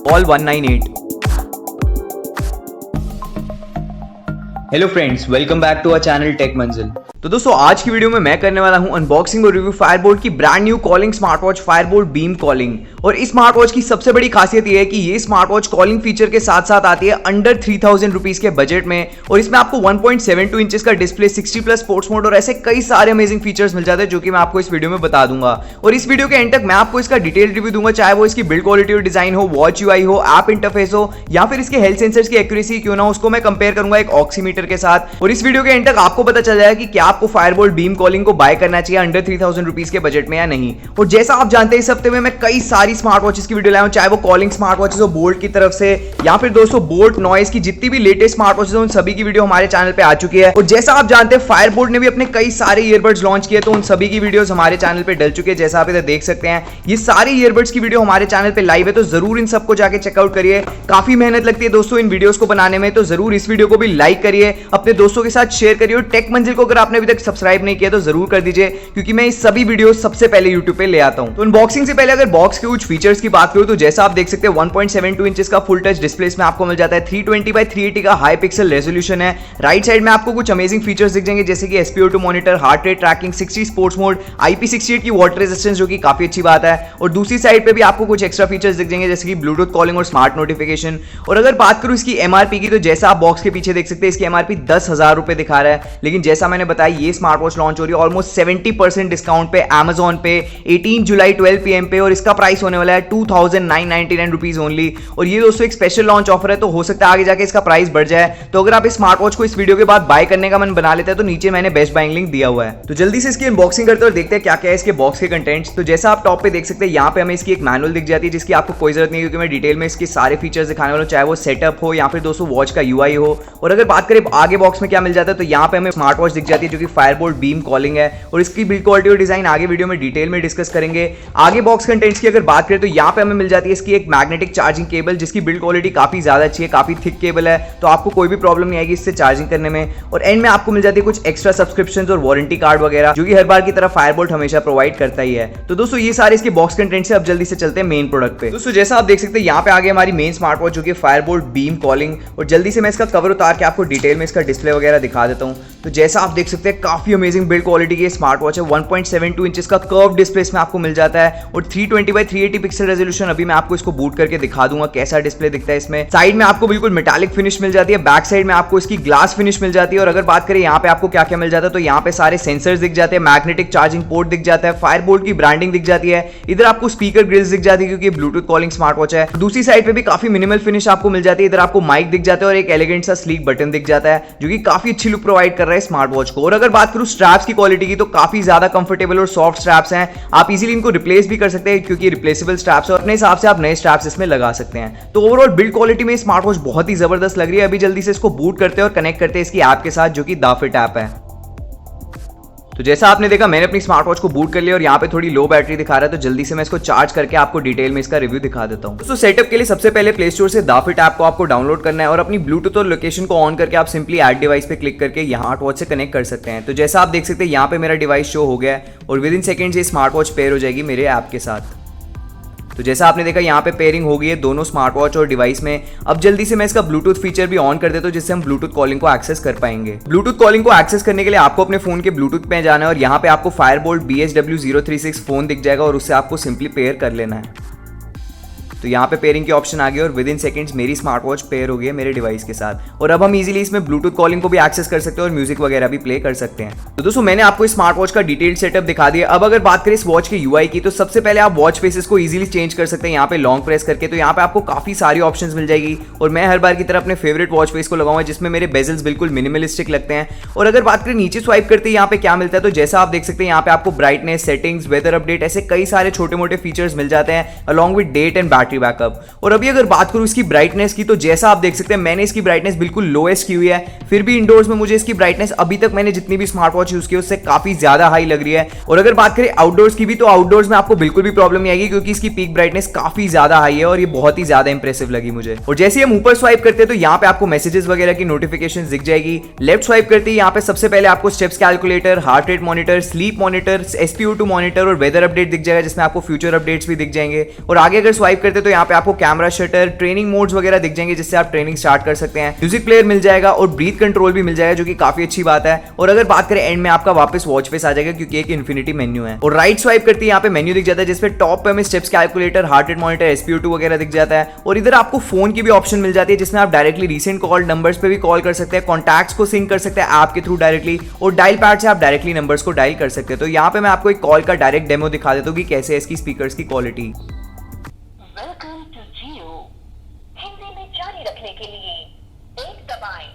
Call 198. Hello friends, welcome back to our channel Tech Manzil. तो दोस्तों, आज की वीडियो में मैं करने वाला हूं अनबॉक्सिंग और रिव्यू फायरबोल्ट की brand new calling smart watch Fireboltt beam calling. और इस स्मार्ट वॉच की सबसे बड़ी खासियत यह है कि ये स्मार्ट वॉच कॉलिंग फीचर के साथ साथ आती है अंडर 3000 रुपीज के बजट में, और इसमें आपको 1.72 इंचेस का डिस्प्ले, 60+ स्पोर्ट्स मोड और ऐसे कई सारे अमेजिंग फीचर्स मिल जाते हैं जो कि मैं आपको इस वीडियो में बता दूंगा। और इस वीडियो के एंड तक मैं आपको इसका डिटेल रिव्यू दूंगा, चाहे वो इसकी बिल्ड क्वालिटी और डिजाइन हो, वॉच यूआई हो, ऐप इंटरफेस हो, या फिर इसके हेल्थ सेंसर्स की एक्यूरेसी क्यों ना हो, उसको मैं कंपेयर करूंगा एक ऑक्सीमीटर के साथ। और इस वीडियो के एंड तक आपको पता चल जाएगा कि क्या आपको फायरबोल्ट बीम कॉलिंग को बाय करना चाहिए अंडर 3000 रुपीज के बजट में या नहीं। और जैसा आप जानते हैं, इस हफ्ते में मैं कई सारी स्मार्ट वॉचेस की वीडियो लाया हूं, चाहे वो कॉलिंग स्मार्ट वॉचेस हो बोल्ट की तरफ से, या फिर दोस्तों बोल्ट नॉइस की जितनी भी लेटेस्ट स्मार्ट वॉचेस हो उन सभी की वीडियो हमारे चैनल पे आ चुकी है। और जैसा आप जानते हैं, फायरबोल्ट ने भी अपने कई सारे ईयरबड्स लॉन्च किए, तो उन सभी की वीडियोस हमारे चैनल पे डल चुकी है। जैसा आप इधर देख सकते हैं, ये सारे ईयरबड्स की वीडियो हमारे चैनल पे लाइव है, तो जरूर इन सबको जाके चेकआउट करिए। काफी मेहनत लगती है दोस्तों इन वीडियोस को बनाने में, तो जरूर इस वीडियो को भी लाइक करिए, अपने दोस्तों के साथ शेयर करिए। टेक मंजिल को अगर आपने अभी तक सब्सक्राइब नहीं किया तो जरूर कर दीजिए, क्योंकि मैं इस सभी वीडियो सबसे पहले यूट्यूब पे ले आता हूं। तो अनबॉक्सिंग से पहले अगर बॉक्स के कुछ फीचर्स की बात करूं, तो जैसा आप देख सकते हैं 1.72 इंचेस का फुल टच डिस्प्ले इसमें आपको मिल जाता है। 320x380 का हाई पिक्सल रेजोल्यूशन है। राइट साइड में आपको कुछ अमेजिंग फीचर्स दिख जाएंगे, जैसे कि SpO2 monitor, heart rate tracking, 60 sports mode, IP68 की वाटर रेजिस्टेंस, जो कि काफी अच्छी बात है। और दूसरी साइड पे भी आपको कुछ एक्स्ट्रा फीचर्स दिख जाएंगे, जैसे कि ब्लूटूथ कॉलिंग और स्मार्ट नोटिफिकेशन। और अगर बात करूं इसकी MRP की, तो जैसा आप बॉक्स के पीछे देख सकते हैं, इसकी MRP 10,000 रुपए दिखा रहा है। लेकिन जैसा मैंने बताया, ये स्मार्ट वॉच लॉन्च हो रही है ऑलमोस्ट 70% डिस्काउंट पे Amazon पे 18 जुलाई 12 PM पे, और इसका प्राइस होने वाला है 2999 रुपीज ओनली। और ये दोस्तों एक स्पेशल लॉन्च ऑफर है, तो हो सकता है आगे जाके इसका प्राइस बढ़ जाए। तो अगर आप इस स्मार्ट वॉच को इस वीडियो के बाद बाय करने का मन बना लेते हैं, तो नीचे मैंने बेस्ट बाइंग लिंक दिया हुआ है। तो जल्दी से इसकी अनबॉक्सिंग करते हैं और देखते हैं क्या क्या है इसके बॉक्स के कंटेंट्स। तो जैसा आप टॉप पे देख सकते हैं, यहाँ पे हमें इसकी एक मैनुअल दिख जाती है, जिसकी आपको कोई जरूरत नहीं है, क्योंकि मैं डिटेल में इसके सारे फीचर्स दिखाने वाला हूं, चाहे वो सेटअप हो या फिर दोस्तों वॉच का यूआई हो। और अगर बात करें आगे बॉक्स में क्या मिल जाता है, तो यहाँ पे हमें स्मार्ट वॉच दिख जाती है, जो कि फायरबोल्ट बीम कॉलिंग है। और इसकी बिल्ड क्वालिटी और डिजाइन आगे वीडियो में डिटेल में डिस्कस करेंगे। आगे बॉक्स कंटेंट्स की अगर बात करें, तो यहाँ पे हमें मिल जाती है इसकी एक मैग्नेटिक चार्जिंग केबल, जिसकी बिल्ड क्वालिटी काफी ज्यादा अच्छी है, काफी थिक केबल है, तो आपको कोई भी प्रॉब्लम नहीं आएगी इससे चार्जिंग करने में। और एंड में आपको मिल जाती है कुछ एक्स्ट्रा सब्सक्रिप्शंस और वारंटी कार्ड वगैरह, जो कि हर बार की तरह फायरबोल्ट हमेशा प्रोवाइड करता ही है। तो दोस्तों, ये सारे इसके बॉक्स कंटेंट्स है। अब जल्दी से चलते हैं मेन प्रोडक्ट पे। दोस्तों, जैसा आप देख सकते हैं, यहाँ पे आगे हमारी मेन स्मार्ट वॉच, जो कि फायरबोल्ट बीम कॉलिंग। और जल्दी से मैं इसका कवर उतार के आपको डिटेल में इसका डिस्प्ले वगैरह दिखा देता हूँ। तो जैसा आप देख सकते हैं, काफी अमेजिंग बिल्ड क्वालिटी की स्मार्ट वॉच है। 1.72 इंचेस का कर्व डिस्प्ले इसमें आपको मिल जाता है, और 320x380 पिक्सल रेजोल्यूशन। अभी मैं आपको इसको बूट करके दिखा दूंगा कैसा डिस्प्ले दिखता है इसमें। साइड में आपको बिल्कुल मेटालिक फिनिश मिल जाती है, बैक साइड में आपको इसकी ग्लास फिनिश मिल जाती है। और अगर बात करें यहाँ पे आपको क्या क्या मिल जाता है, तो यहाँ पे सारे सेंसर्स दिख जाते हैं, मैग्नेटिक चार्जिंग पोर्ट दिख जाता है, फायरबोल्ट की ब्रांडिंग दिख जाती है। इधर आपको स्पीकर ग्रिल्स दिख जाती है, क्योंकि ब्लूटूथ कॉलिंग स्मार्ट वॉच है। दूसरी साइड पे भी काफी मिनिमल फिनिश आपको मिल जाती है। इधर आपको माइक दिख जाता है और एक एलिगेंट सा स्लीक बटन दिख जाता है, जो कि काफी अच्छी लुक प्रोवाइड कर रहा है स्मार्ट वॉच को। और अगर बात करूं स्ट्रैप्स की क्वालिटी की, तो काफी ज्यादा कंफर्टेबल और सॉफ्ट स्ट्रैप्स हैं। आप इजीली इनको रिप्लेस भी कर सकते हैं, क्योंकि रिप्लेसेबल स्ट्रैप्स है, और अपने हिसाब से आप नए स्ट्रैप्स इसमें लगा सकते हैं। तो ओवरऑल बिल्ड क्वालिटी में स्मार्ट वॉच बहुत ही जबरदस्त लग रही है। अभी जल्दी से इसको बूट करते हैं और कनेक्ट करते हैं इसकी ऐप के साथ, जो कि दाफिट ऐप है। तो जैसा आपने देखा, मैंने अपनी स्मार्ट वॉच को बूट कर लिया और यहाँ पे थोड़ी लो बैटरी दिखा रहा है, तो जल्दी से मैं इसको चार्ज करके आपको डिटेल में इसका रिव्यू दिखा देता हूँ। तो सेटअप के लिए सबसे पहले प्ले स्टोर से दाफिट ऐप को आपको डाउनलोड करना है, और अपनी ब्लूटूथ और लोकेशन को ऑन करके आप सिंपली ऐड डिवाइस पे क्लिक करके यहाँ स्मार्ट वॉच से कनेक्ट कर सकते हैं। तो जैसा आप देख सकते हैं, यहाँ पे मेरा डिवाइस शो हो गया है, और विद इन सेकेंड्स ये स्मार्ट वॉच पेयर हो जाएगी मेरे ऐप के साथ। तो जैसा आपने देखा, यहाँ पे पेयरिंग हो गई है दोनों स्मार्ट वॉच और डिवाइस में। अब जल्दी से मैं इसका ब्लूटूथ फीचर भी ऑन कर देता हूँ, जिससे हम ब्लूटूथ कॉलिंग को एक्सेस कर पाएंगे। ब्लूटूथ कॉलिंग को एक्सेस करने के लिए आपको अपने फोन के ब्लूटूथ पे जाना है, और यहाँ पे आपको फायरबोल्ट BHW036 फोन दिख जाएगा, और उससे आपको सिंपली पेयर कर लेना है। तो यहाँ पे पेयरिंग की ऑप्शन आ गई, और विद इन सेकंड्स मेरी स्मार्ट वॉच पेयर हो गई है मेरे डिवाइस के साथ। और अब हम इजीली इसमें ब्लूटूथ कॉलिंग को भी एक्सेस कर सकते हैं, और म्यूजिक वगैरह भी प्ले कर सकते हैं। तो दोस्तों, मैंने आपको इस स्मार्ट वॉच का डिटेल्ड सेटअप दिखा दिया। अब अगर बात करें इस वॉच के यूआई की, तो सबसे पहले आप वॉच फेसेस को इजीली चेंज कर सकते हैं यहाँ पे लॉन्ग प्रेस करके। तो यहाँ पे आपको काफी सारी ऑप्शंस मिल जाएगी, और मैं हर बार की तरह अपने फेवरेट वॉच फेस को लगाऊंगा, जिसमें मेरे बेजल्स बिल्कुल मिनिमलिस्टिक लगते हैं। और अगर बात करें नीचे स्वाइप करते यहाँ पे क्या मिलता है, तो जैसा आप देख सकते हैं, यहाँ पे आपको ब्राइटनेस, सेटिंग्स, वेदर अपडेट, ऐसे कई सारे छोटे मोटे फीचर्स मिल जाते हैं, along with date and battery backup. और अभी अगर बात करूं इसकी ब्राइटनेस की, तो जैसा आप देख सकते हैं, मैंने इसकी ब्राइटनेस बिल्कुल लोएस्ट की हुई है। फिर भी इंडोर्स में मुझे इसकी ब्राइटनेस अभी तक मैंने जितनी भी स्मार्ट वॉच यूज की उससे काफी ज्यादा हाई लग रही है। और अगर बात करें आउटडोर्स की भी, तो आउटडोर्स में आपको बिल्कुल भी प्रॉब्लम नहीं आएगी, क्योंकि इसकी पीक ब्राइटनेस काफी ज्यादा हाई है, और ये बहुत ही ज्यादा इंप्रेसिव लगी मुझे। और जैसे हम ऊपर स्वाइप करते हैं, तो यहाँ पे आपको मैसेजेस वगैरह की नोटिफिकेशन दिख जाएगी। लेफ्ट स्वाइप करते हैं, यहाँ पे सबसे पहले आपको steps calculator, heart rate monitor, sleep monitor, SpO2 monitor और वेदर अपडेट दिख जाएगा, जिसमें आपको फ्यूचर अपडेट्स भी दिख जाएंगे। और आगे अगर स्वाइप करते करते हैं तो यहाँ पे आपको कैमरा शटर, ट्रेनिंग मोड्स वगैरह दिख जाएंगे जिससे आप ट्रेनिंग स्टार्ट कर सकते हैं। म्यूजिक प्लेयर मिल जाएगा और ब्रीथ कंट्रोल भी मिल जाएगा जो कि काफी अच्छी बात है। और अगर बात करें एंड में आपका वापस वॉच फेस आ जाएगा क्योंकि एक इन्फिनिटी मेन्यू है। और राइट स्वाइप करते ही यहाँ पे मेन्यू दिख जाता है जिसपे टॉप पे हमें steps calculator, heart rate monitor, SpO2 वगैरह दिख जाता है। और इधर आपको फोन की भी ऑप्शन मिल जाती है जिसमें आप डायरेक्टली रीसेंट कॉल नंबर्स पे भी कॉल कर सकते हैं, कॉन्टैक्ट्स को सिंक कर सकते हैं ऐप के थ्रू डायरेक्टली, और डायल पैड से आप डायरेक्टली नंबर्स को डायल कर सकते हैं। तो यहाँ पे मैं आपको एक कॉल का डायरेक्ट डेमो दिखा देता हूँ कि कैसे है इसकी स्पीकर्स की क्वालिटी। वेलकम टू जियो। हिंदी में जारी रखने के लिए एक दबाएं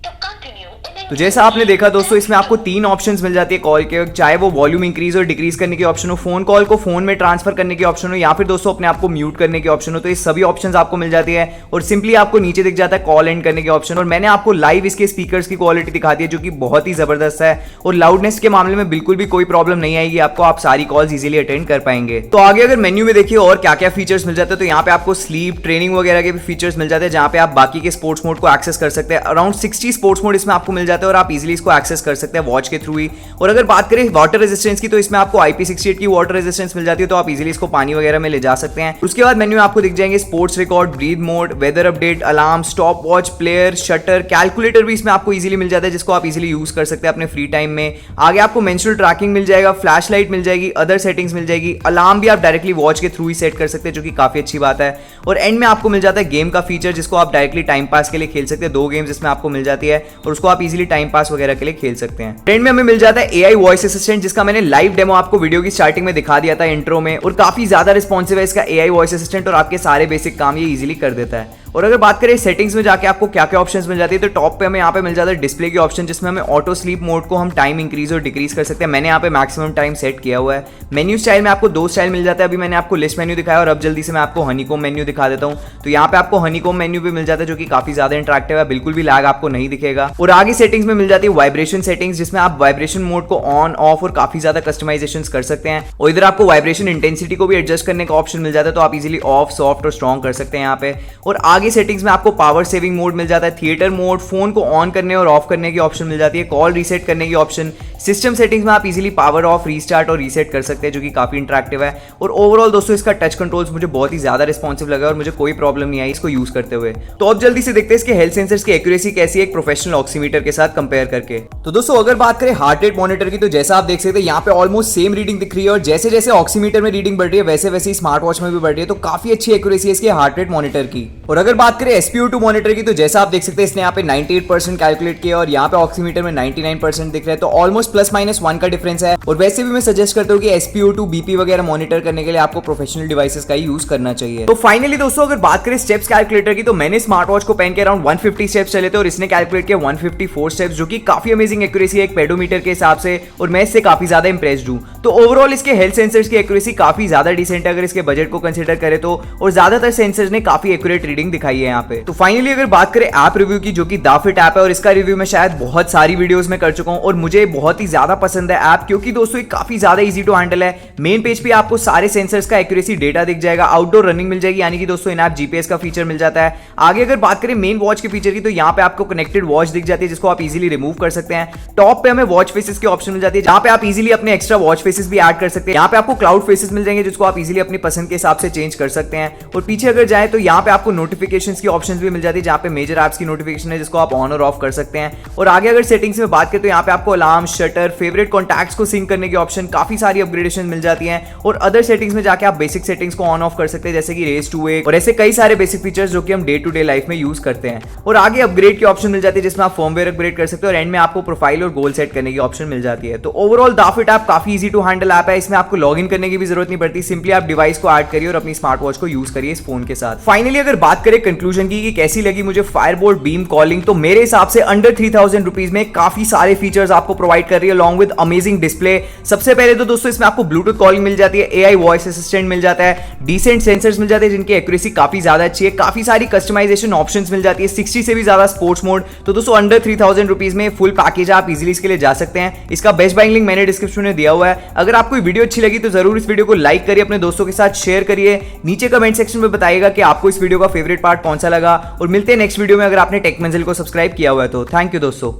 तो कंटिन्यू। तो जैसा आपने देखा दोस्तों, इसमें आपको 3 ऑप्शंस मिल जाती है कॉल के, चाहे वो वॉल्यूम इंक्रीज और डिक्रीज करने की ऑप्शन हो, फोन कॉल को फोन में ट्रांसफर करने की ऑप्शन हो, या फिर दोस्तों अपने आप को म्यूट करने की ऑप्शन हो। तो ये सभी ऑप्शंस आपको मिल जाती है और सिंपली आपको नीचे दिख जाता है कॉल एंड करने की ऑप्शन। और मैंने आपको लाइव इसके स्पीकर्स की क्वालिटी दिखा दी है जो कि बहुत ही जबरदस्त है और लाउडनेस के मामले में बिल्कुल भी कोई प्रॉब्लम नहीं आएगी आपको, आप सारी कॉल्स इजीली अटेंड कर पाएंगे। तो आगे अगर मेन्यू में देखिए और क्या क्या फीचर्स मिल जाते हैं तो यहाँ पे आपको स्लीप, ट्रेनिंग वगैरह के भी फीचर्स मिल जाते हैं जहाँ पे आप बाकी के स्पोर्ट्स मोड को एक्सेस कर सकते हैं। अराउंड 60 स्पोर्ट्स मोड इसमें आपको मिल जाते हैं और आप इजीली इसको एक्सेस कर सकते हैं वॉच के थ्रू ही। और अगर बात करें वाटर रेजिस्टेंस की तो इसमें आपको IP68 की वाटर रेजिस्टेंस मिल जाती है, तो आप इजीली इसको पानी वगैरह में ले जा सकते हैं। उसके बाद मेन्यू में आपको दिख जाएंगे sports record, breath mode, weather update, alarm, stopwatch, player, shutter, calculator भी इसमें आपको इजीली मिल जाता है जिसको आप इजीली यूज कर सकते हैं अपने फ्री टाइम में। आगे आपको मेंस्ट्रुअल ट्रैकिंग मिल जाएगा, फ्लैश लाइट मिल जाएगी, अदर सेटिंग्स मिल जाएगी, अलार्म भी आप डायरेक्टली वॉच के थ्रू ही सेट कर सकते हैं जो कि काफी अच्छी बात है। और एंड में आपको मिल जाता है गेम का फीचर जिसको आप डायरेक्टली टाइम पास के लिए खेल सकते हैं। 2 गेम्स इसमें आपको मिल जाती है और उसको आप इजीली टाइम पास वगैरह के लिए खेल सकते हैं। ट्रेंड में हमें मिल जाता है AI वॉइस असिस्टेंट जिसका मैंने लाइव डेमो आपको वीडियो की स्टार्टिंग में दिखा दिया था इंट्रो में, और काफी ज्यादा रिस्पॉन्सिव है इसका AI वॉइस असिस्टेंट और आपके सारे बेसिक काम ये इजीली कर देता है। और अगर बात करें सेटिंग्स में जाके आपको क्या क्या ऑप्शंस मिल जाती है तो टॉप पे हमें यहाँ पे मिल जाता है डिस्प्ले की ऑप्शन जिसमें हमें ऑटो स्लीप मोड को हम टाइम इंक्रीज और डिक्रीज कर सकते हैं। मैंने यहाँ पे मैक्सिमम टाइम सेट किया हुआ है। मेन्यू स्टाइल में आपको 2 स्टाइल मिल जाता है, अभी मैंने आपको लिस्ट मेन्यू दिखाया और अब जल्दी से मैं आपको हनीकॉम्ब मेन्यू दिखा देता हूँ। तो यहाँ पे आपको हनीकॉम्ब मेन्यू भी मिल जाता है जो कि काफी ज्यादा इंटरेक्टिव है, बिल्कुल भी लैग आपको नहीं दिखेगा। और आगे सेटिंग्स में मिल जाती है वाइब्रेशन सेटिंग्स जिसमें आप वाइब्रेशन मोड को ऑन ऑफ और काफी ज्यादा कस्टमाइजेशन कर सकते हैं। और इधर आपको वाइब्रेशन इंटेंसिटी को भी एडजस्ट करने का ऑप्शन मिल जाता है, तो आप इजीली ऑफ, सॉफ्ट और स्ट्रॉन्ग कर सकते हैं यहाँ पे। और आगे सेटिंग्स में आपको पावर सेविंग मोड मिल जाता है, थिएटर मोड, फोन को ऑन करने और ऑफ करने की ऑप्शन मिल जाती है, कॉल रीसेट करने की ऑप्शन, सिस्टम सेटिंग्स में आप इजीली पावर ऑफ, रीस्टार्ट और रीसेट कर सकते हैं जो कि काफी इंटरेक्टिव है। और ओवरऑल दोस्तों इसका टच कंट्रोल्स मुझे बहुत ही ज्यादा रिस्पॉन्सिव लगा और मुझे कोई प्रॉब्लम नहीं आई इसको यूज करते हुए। तो अब जल्दी से देखते हैं इसके हेल्थ सेंसर्स की एक्यूरेसी कैसी है एक प्रोफेशनल ऑक्सीमीटर के साथ कंपेयर करके। तो दोस्तों अगर बात करें हार्ट रेट मॉनिटर की तो जैसा आप देख सकते हैं यहाँ पे ऑलमोस्ट सेम रीडिंग दिख रही है और जैसे जैसे ऑक्सीमीटर में रीडिंग बढ़ रही है वैसे वैसे स्मार्ट वॉच में भी बढ़ रही है, तो काफी अच्छी एक्यूरेसी है इसके हार्ट रेट मॉनिटर की। और अगर बात करें SpO2 मॉनिटर की तो जैसा आप देख सकते हैं इसने यहाँ पे 98% कैलकुलेट किया और यहाँ पे ऑक्सीमीटर में 99% दिख रहा है, तो ऑलमोस्ट +-1 का डिफरेंस है। और वैसे भी मैं सजेस्ट करता हूँ कि SpO2 BP वगैरह मॉनिटर करने के लिए आपको प्रोफेशनल डिवाइसेस का ही यूज करना चाहिए। तो फाइनली दोस्तों अगर बात करें स्टेप्स कैलकुलेटर की तो मैंने स्मार्ट वॉच को पहन के अराउंड 150 स्टेप्स चले थे और इसने कैलकुलेट किया 154 स्टेप्स जो कि काफी अमेजिंग एक्यूरेसी है एक पेडोमीटर के हिसाब से, और मैं इससे काफी ज्यादा इंप्रेस्ड हूँ। तो ओवरऑल इसके हेल्थ सेंसर्स की एक्यूरेसी काफी ज्यादा डिसेंट है अगर इसके बजट को कंसीडर करें तो, और ज्यादातर सेंसर्स ने काफी एक्यूरेट रीडिंग दिखाई है यहाँ पे। तो फाइनली अगर बात करें ऐप रिव्यू की जो कि द फिट ऐप है, और इसका रिव्यू मैं शायद बहुत सारी वीडियोस में कर चुका हूँ और मुझे बहुत ही ज्यादा पसंद है ऐप क्योंकि दोस्तों ये काफी ज्यादा इजी टू हैंडल है। मेन पेज पे आपको सारे सेंसर्स का एक्यूरेसी डेटा दिख जाएगा, आउटडोर रनिंग मिल जाएगी यानी कि दोस्तों इन ऐप GPS का फीचर मिल जाता है। आगे अगर बात करें मेन वॉच के फीचर की तो यहाँ पे आपको कनेक्टेड वॉच दिख जाती है जिसको आप इजीली रिमूव कर सकते हैं। टॉप पे हमें वॉच फेसेस की ऑप्शन मिल जाती है जहाँ पे आप इजीली अपने एक्स्ट्रा वॉच फेसेस भी ऐड कर सकते हैं। यहाँ पे आपको क्लाउड फेसेस मिल जाएंगे जिसको आप इजीली अपनी पसंद के हिसाब से चेंज कर सकते हैं। और पीछे अगर जाए तो यहाँ पे आपको नोटिफिकेशंस की ऑप्शंस भी मिल जाती है जहाँ पे मेजर ऐप्स की नोटिफिकेशन है जिसको आप ऑन और ऑफ कर सकते हैं। और आगे अगर सेटिंग्स में बात करें तो यहाँ पे आपको अलार्म, शटर, फेवरेट कॉन्टैक्ट्स को सिंक करने की ऑप्शन, काफी सारी अपग्रेडेशन मिल जाती हैं। और अदर सेटिंग्स में जाके आप बेसिक सेटिंग्स को ऑन ऑफ कर सकते हैं जैसे कि रेस टू वेक और ऐसे कई सारे बेसिक फीचर्स जो कि हम डे टू डे लाइफ में यूज करते हैं। और आगे अपग्रेड की ऑप्शन मिल जाती है जिसमें आप फर्मवेयर अपग्रेड कर सकते हो और एंड में आपको प्रोफाइल और गोल सेट करने की ऑप्शन मिल जाती है। तो ओवरऑल द फिट ऐप काफी इजी टू हैंडल ऐप है, इसमें आपको लॉग इन करने की भी जरूरत नहीं पड़ती, सिंपली आप डिवाइस को ऐड करिए और अपनी स्मार्ट वॉच को यूज करिए इस फोन के साथ। फाइनली अगर बात करें कंक्लूजन की कि कैसी लगी मुझे फायरबोल्ट बीम कॉलिंग, तो मेरे हिसाब से अंडर 3000 रुपीज में काफी सारे फीचर्स आपको प्रोवाइड कर रही है अलॉन्ग विद अमेजिंग डिस्प्ले। सबसे पहले तो दोस्तों इसमें आपको ब्लूटूथ कॉलिंग मिल जाती है, AI वॉइस असिस्टेंट मिल जाता है, डिसेंट सेंसर्स मिल जाते हैं जिनकी एक्यूरेसी काफी ज्यादा अच्छी है, काफी सारी कस्टमाइजेशन ऑप्शंस मिल जाती है, 60 से भी ज्यादा स्पोर्ट्स मोड। तो दोस्तों अंडर 3000 रुपीज में फुल पैकेज आप इजीली इसके लिए जा सकते हैं। इसका बेस्ट बाइंग लिंक मैंने डिस्क्रिप्शन में दिया हुआ है। अगर आपको वीडियो अच्छी लगी तो जरूर इस वीडियो को लाइक करिए, अपने दोस्तों के साथ शेयर करिए, नीचे कमेंट सेक्शन में बताइएगा कि आपको इस वीडियो का फेवरेट पार्ट कौन सा लगा। और मिलते हैं नेक्स्ट वीडियो में अगर आपने टेक मंजिल को सब्सक्राइब किया हुआ है तो। थैंक यू दोस्तों।